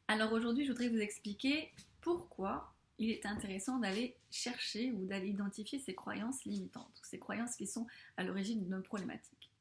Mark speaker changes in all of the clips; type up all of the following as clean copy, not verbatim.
Speaker 1: Alors aujourd'hui, je voudrais vous expliquer pourquoi il est intéressant d'aller chercher ou d'aller identifier ces croyances limitantes, ces croyances qui sont à l'origine de nos problématiques.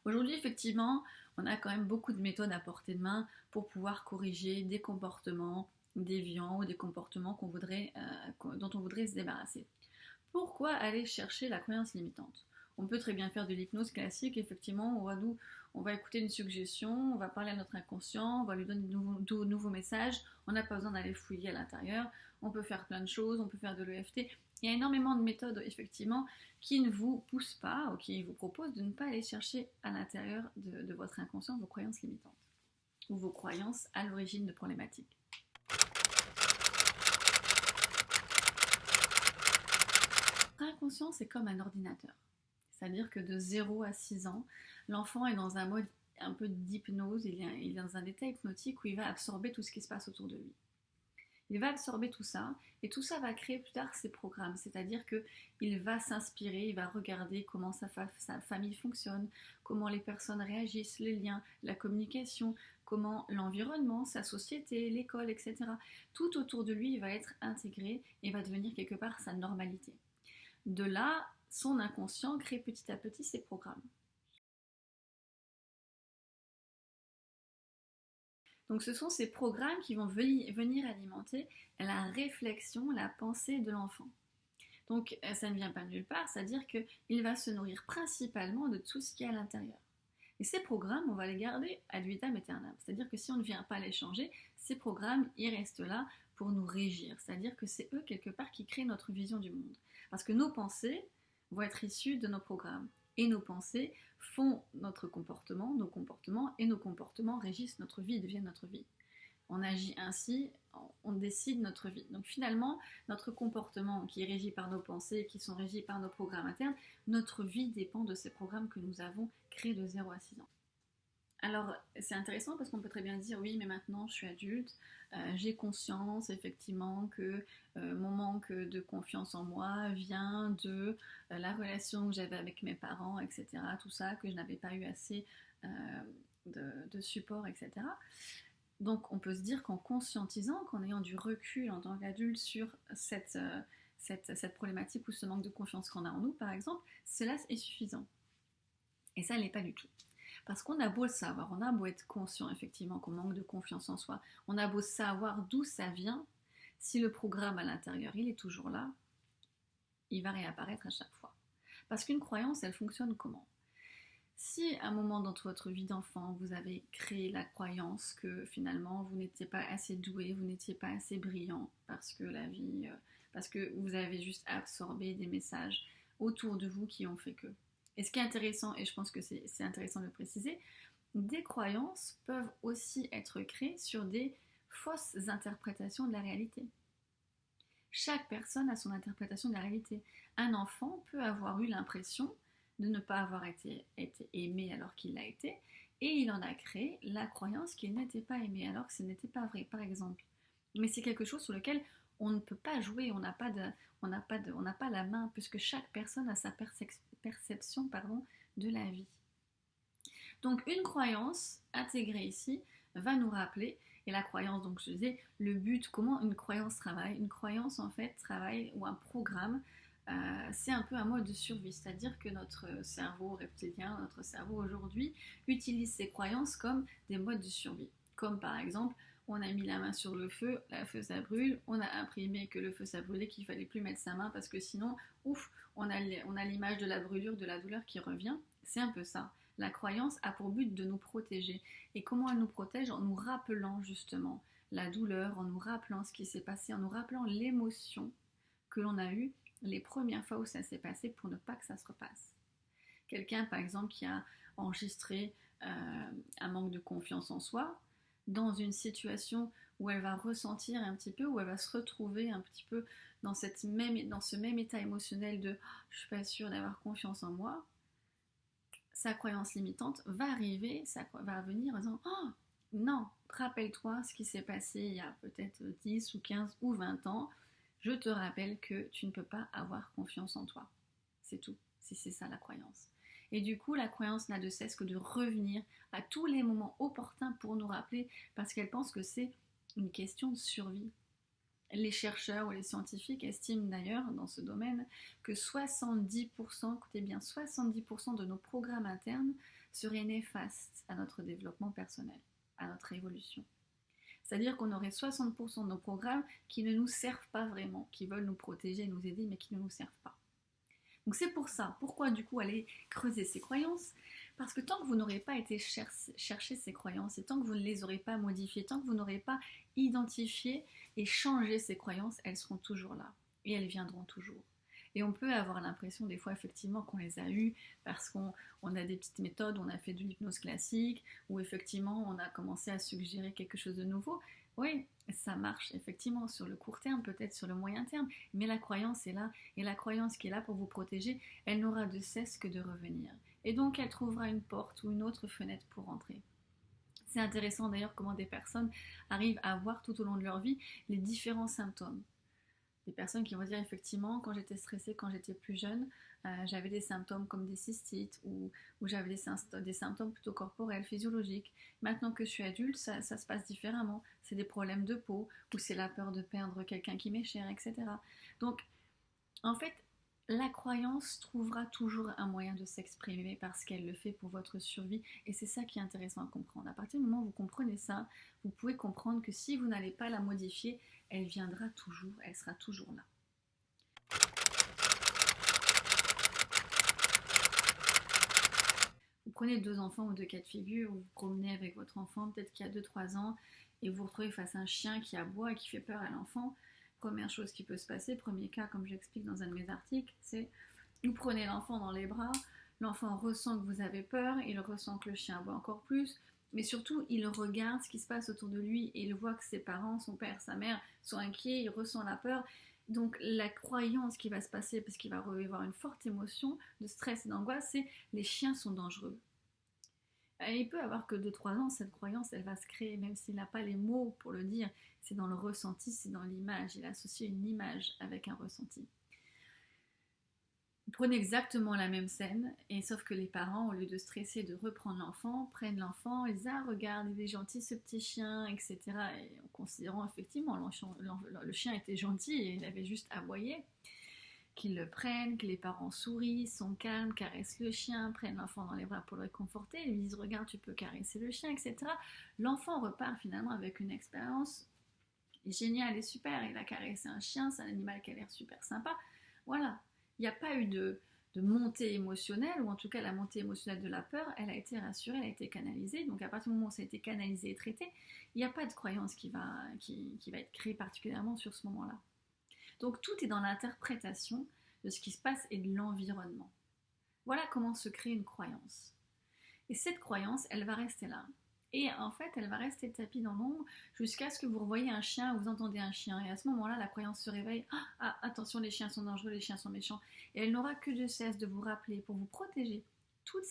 Speaker 1: Aujourd'hui, effectivement, on a quand même beaucoup de méthodes à portée de main pour pouvoir corriger des comportements déviants ou des comportements dont on voudrait se débarrasser. Pourquoi aller chercher la croyance limitante? On peut très bien faire de l'hypnose classique, effectivement, on va écouter une suggestion, on va parler à notre inconscient, on va lui donner de nouveaux messages, on n'a pas besoin d'aller fouiller à l'intérieur, on peut faire plein de choses, on peut faire de l'EFT. Il y a énormément de méthodes, effectivement, qui ne vous poussent pas ou qui vous proposent de ne pas aller chercher à l'intérieur de votre inconscient vos croyances limitantes ou vos croyances à l'origine de problématiques. Votre inconscient, c'est comme un ordinateur. C'est-à-dire que de 0 à 6 ans, l'enfant est dans un mode un peu d'hypnose, il est dans un état hypnotique où il va absorber tout ce qui se passe autour de lui. Il va absorber tout ça, et tout ça va créer plus tard ses programmes, c'est-à-dire qu'il va s'inspirer, il va regarder comment sa famille fonctionne, comment les personnes réagissent, les liens, la communication, comment l'environnement, sa société, l'école, etc. Tout autour de lui va être intégré et va devenir quelque part sa normalité. De là, son inconscient crée petit à petit ses programmes. Donc ce sont ces programmes qui vont venir alimenter la réflexion, la pensée de l'enfant. Donc ça ne vient pas de nulle part, c'est-à-dire qu'il va se nourrir principalement de tout ce qui est à l'intérieur. Et ces programmes, on va les garder ad vitam aeternam. C'est-à-dire que si on ne vient pas les changer, ces programmes, ils restent là pour nous régir. C'est-à-dire que c'est eux, quelque part, qui créent notre vision du monde. Parce que nos pensées vont être issues de nos programmes. Et nos pensées font notre comportement, nos comportements, et nos comportements régissent notre vie, deviennent notre vie. On agit ainsi, on décide notre vie. Donc finalement, notre comportement qui est régi par nos pensées, qui sont régis par nos programmes internes, notre vie dépend de ces programmes que nous avons créés de 0 à 6 ans. Alors c'est intéressant parce qu'on peut très bien dire oui mais maintenant je suis adulte, j'ai conscience effectivement que mon manque de confiance en moi vient de la relation que j'avais avec mes parents, etc. Tout ça, que je n'avais pas eu assez de support, etc. Donc on peut se dire qu'en conscientisant, qu'en ayant du recul en tant qu'adulte sur cette problématique ou ce manque de confiance qu'on a en nous par exemple, cela est suffisant. Et ça, elle n'est pas du tout. Parce qu'on a beau le savoir, on a beau être conscient effectivement qu'on manque de confiance en soi, on a beau savoir d'où ça vient, si le programme à l'intérieur, il est toujours là, il va réapparaître à chaque fois. Parce qu'une croyance, elle fonctionne comment? Si à un moment dans votre vie d'enfant, vous avez créé la croyance que finalement vous n'étiez pas assez doué, vous n'étiez pas assez brillant, parce que vous avez juste absorbé des messages autour de vous qui ont fait que. Et ce qui est intéressant, et je pense que c'est intéressant de le préciser, des croyances peuvent aussi être créées sur des fausses interprétations de la réalité. Chaque personne a son interprétation de la réalité. Un enfant peut avoir eu l'impression de ne pas avoir été aimé alors qu'il l'a été, et il en a créé la croyance qu'il n'était pas aimé alors que ce n'était pas vrai, par exemple. Mais c'est quelque chose sur lequel on ne peut pas jouer, on n'a pas la main, puisque chaque personne a sa perception de la vie. Donc une croyance intégrée ici va nous rappeler, et la croyance, donc je disais, le but, comment une croyance travaille. Une croyance en fait travaille, ou un programme, c'est un peu un mode de survie, c'est-à-dire que notre cerveau reptilien, notre cerveau aujourd'hui, utilise ces croyances comme des modes de survie. Comme par exemple, on a mis la main sur le feu ça brûle, on a imprimé que le feu ça brûlait, qu'il fallait plus mettre sa main parce que sinon, ouf, on a l'image de la brûlure, de la douleur qui revient. C'est un peu ça. La croyance a pour but de nous protéger. Et comment elle nous protège? En nous rappelant justement la douleur, en nous rappelant ce qui s'est passé, en nous rappelant l'émotion que l'on a eue les premières fois où ça s'est passé pour ne pas que ça se repasse. Quelqu'un par exemple qui a enregistré un manque de confiance en soi, dans une situation où elle va ressentir un petit peu, où elle va se retrouver un petit peu dans ce même état émotionnel de je suis pas sûre d'avoir confiance en moi, sa croyance limitante va arriver, ça va venir en disant oh non, rappelle-toi ce qui s'est passé il y a peut-être 10 ou 15 ou 20 ans, je te rappelle que tu ne peux pas avoir confiance en toi. C'est tout. si c'est ça la croyance. Et du coup, la croyance n'a de cesse que de revenir à tous les moments opportuns pour nous rappeler, parce qu'elle pense que c'est une question de survie. Les chercheurs ou les scientifiques estiment d'ailleurs dans ce domaine que 70%, écoutez bien, 70% de nos programmes internes seraient néfastes à notre développement personnel, à notre évolution. C'est-à-dire qu'on aurait 60% de nos programmes qui ne nous servent pas vraiment, qui veulent nous protéger, nous aider, mais qui ne nous servent pas. Donc c'est pour ça, pourquoi du coup aller creuser ces croyances? Parce que tant que vous n'aurez pas été chercher ces croyances, et tant que vous ne les aurez pas modifiées, tant que vous n'aurez pas identifié et changé ces croyances, elles seront toujours là, et elles viendront toujours. Et on peut avoir l'impression des fois effectivement qu'on les a eues parce qu'on a des petites méthodes, on a fait de l'hypnose classique, ou effectivement on a commencé à suggérer quelque chose de nouveau. Oui, ça marche effectivement sur le court terme, peut-être sur le moyen terme, mais la croyance est là, et la croyance qui est là pour vous protéger, elle n'aura de cesse que de revenir. Et donc elle trouvera une porte ou une autre fenêtre pour entrer. C'est intéressant d'ailleurs comment des personnes arrivent à voir tout au long de leur vie les différents symptômes. Des personnes qui vont dire effectivement quand j'étais stressée, quand j'étais plus jeune, j'avais des symptômes comme des cystites ou j'avais des symptômes plutôt corporels, physiologiques. Maintenant que je suis adulte, ça se passe différemment. C'est des problèmes de peau ou c'est la peur de perdre quelqu'un qui m'est cher, etc. Donc en fait, la croyance trouvera toujours un moyen de s'exprimer parce qu'elle le fait pour votre survie et c'est ça qui est intéressant à comprendre. À partir du moment où vous comprenez ça, vous pouvez comprendre que si vous n'allez pas la modifier, elle viendra toujours, elle sera toujours là. Vous prenez deux enfants ou deux cas de figure, vous vous promenez avec votre enfant, peut-être qu'il y a 2-3 ans, et vous vous retrouvez face à un chien qui aboie et qui fait peur à l'enfant. Première chose qui peut se passer, premier cas comme j'explique dans un de mes articles, c'est vous prenez l'enfant dans les bras, l'enfant ressent que vous avez peur, il ressent que le chien aboie encore plus, mais surtout il regarde ce qui se passe autour de lui et il voit que ses parents, son père, sa mère sont inquiets, il ressent la peur. Donc la croyance qui va se passer, parce qu'il va avoir une forte émotion de stress et d'angoisse, c'est les chiens sont dangereux. Et il peut avoir que 2-3 ans, cette croyance, elle va se créer, même s'il n'a pas les mots pour le dire, c'est dans le ressenti, c'est dans l'image, il associe une image avec un ressenti. Vous prenez exactement la même scène, et sauf que les parents, au lieu de stresser, de reprendre l'enfant, prennent l'enfant, ils disent ah regarde, il est gentil ce petit chien, etc. Et en considérant effectivement le chien était gentil et il avait juste aboyé, qu'ils le prennent, que les parents sourient, sont calmes, caressent le chien, prennent l'enfant dans les bras pour le réconforter, lui disent regarde tu peux caresser le chien, etc. L'enfant repart finalement avec une expérience géniale et super, il a caressé un chien, c'est un animal qui a l'air super sympa, voilà. Il n'y a pas eu de montée émotionnelle, ou en tout cas la montée émotionnelle de la peur, elle a été rassurée, elle a été canalisée. Donc à partir du moment où ça a été canalisé et traité, il n'y a pas de croyance qui va être créée particulièrement sur ce moment-là. Donc tout est dans l'interprétation de ce qui se passe et de l'environnement. Voilà comment se crée une croyance. Et cette croyance, elle va rester là. Et en fait, elle va rester tapie dans l'ombre jusqu'à ce que vous revoyez un chien ou vous entendez un chien. Et à ce moment-là, la croyance se réveille. Ah, attention, les chiens sont dangereux, les chiens sont méchants. Et elle n'aura que de cesse de vous rappeler, pour vous protéger toute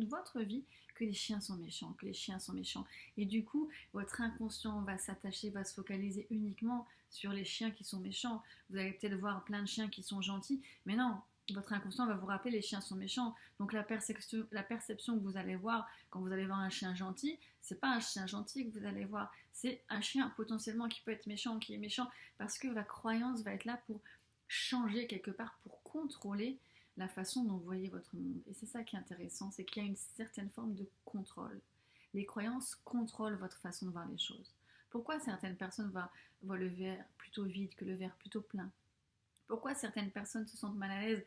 Speaker 1: votre vie, que les chiens sont méchants, que les chiens sont méchants. Et du coup, votre inconscient va s'attacher, va se focaliser uniquement sur les chiens qui sont méchants. Vous allez peut-être voir plein de chiens qui sont gentils, mais non, votre inconscient va vous rappeler les chiens sont méchants. Donc la perception que vous allez voir quand vous allez voir un chien gentil, c'est pas un chien gentil que vous allez voir, c'est un chien potentiellement qui peut être méchant, qui est méchant, parce que la croyance va être là pour changer quelque part, pour contrôler la façon dont vous voyez votre monde. Et c'est ça qui est intéressant, c'est qu'il y a une certaine forme de contrôle. Les croyances contrôlent votre façon de voir les choses. Pourquoi certaines personnes voient le verre plutôt vide que le verre plutôt plein? Pourquoi certaines personnes se sentent mal à l'aise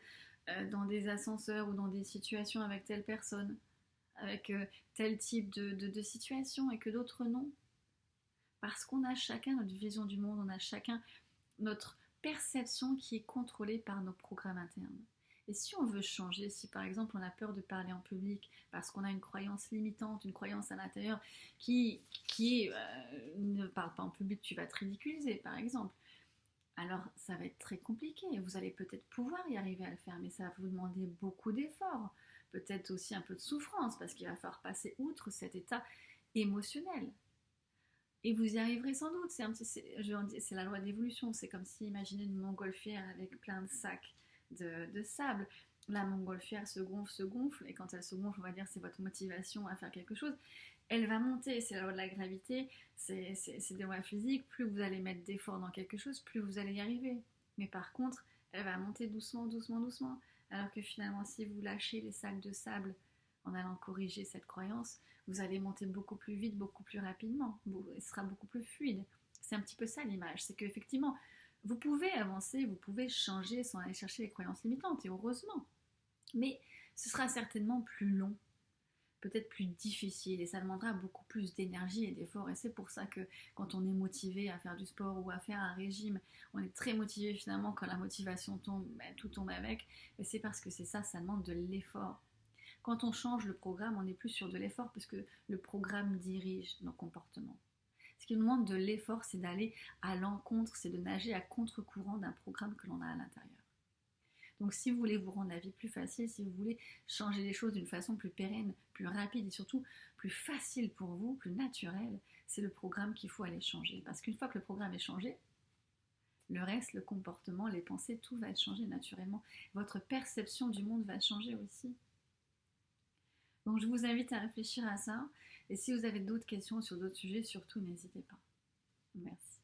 Speaker 1: dans des ascenseurs ou dans des situations avec telle personne, avec tel type de situation et que d'autres non? Parce qu'on a chacun notre vision du monde, on a chacun notre perception qui est contrôlée par nos programmes internes. Et si on veut changer, si par exemple on a peur de parler en public parce qu'on a une croyance limitante, une croyance à l'intérieur qui est ne parle pas en public, tu vas te ridiculiser par exemple, alors ça va être très compliqué. Vous allez peut-être pouvoir y arriver à le faire, mais ça va vous demander beaucoup d'efforts, peut-être aussi un peu de souffrance, parce qu'il va falloir passer outre cet état émotionnel. Et vous y arriverez sans doute. C'est la loi d'évolution. C'est comme si, imaginez une montgolfière avec plein de sacs de sable. la montgolfière se gonfle, et quand elle se gonfle, on va dire c'est votre motivation à faire quelque chose, elle va monter, c'est la loi de la gravité, c'est des lois physiques, plus vous allez mettre d'efforts dans quelque chose, plus vous allez y arriver. Mais par contre, elle va monter doucement, doucement, doucement, alors que finalement, si vous lâchez les sacs de sable en allant corriger cette croyance, vous allez monter beaucoup plus vite, beaucoup plus rapidement, ce sera beaucoup plus fluide. C'est un petit peu ça l'image, c'est qu'effectivement, vous pouvez avancer, vous pouvez changer sans aller chercher les croyances limitantes, et heureusement. Mais ce sera certainement plus long, peut-être plus difficile, et ça demandera beaucoup plus d'énergie et d'efforts. Et c'est pour ça que quand on est motivé à faire du sport ou à faire un régime, on est très motivé finalement. Quand la motivation tombe, ben, tout tombe avec. Et c'est parce que c'est ça, ça demande de l'effort. Quand on change le programme, on n'est plus sur de l'effort parce que le programme dirige nos comportements. Ce qui nous demande de l'effort, c'est d'aller à l'encontre, c'est de nager à contre-courant d'un programme que l'on a à l'intérieur. Donc si vous voulez vous rendre la vie plus facile, si vous voulez changer les choses d'une façon plus pérenne, plus rapide et surtout plus facile pour vous, plus naturelle, c'est le programme qu'il faut aller changer. Parce qu'une fois que le programme est changé, le reste, le comportement, les pensées, tout va être changé naturellement. Votre perception du monde va changer aussi. Donc je vous invite à réfléchir à ça. Et si vous avez d'autres questions sur d'autres sujets, surtout n'hésitez pas. Merci.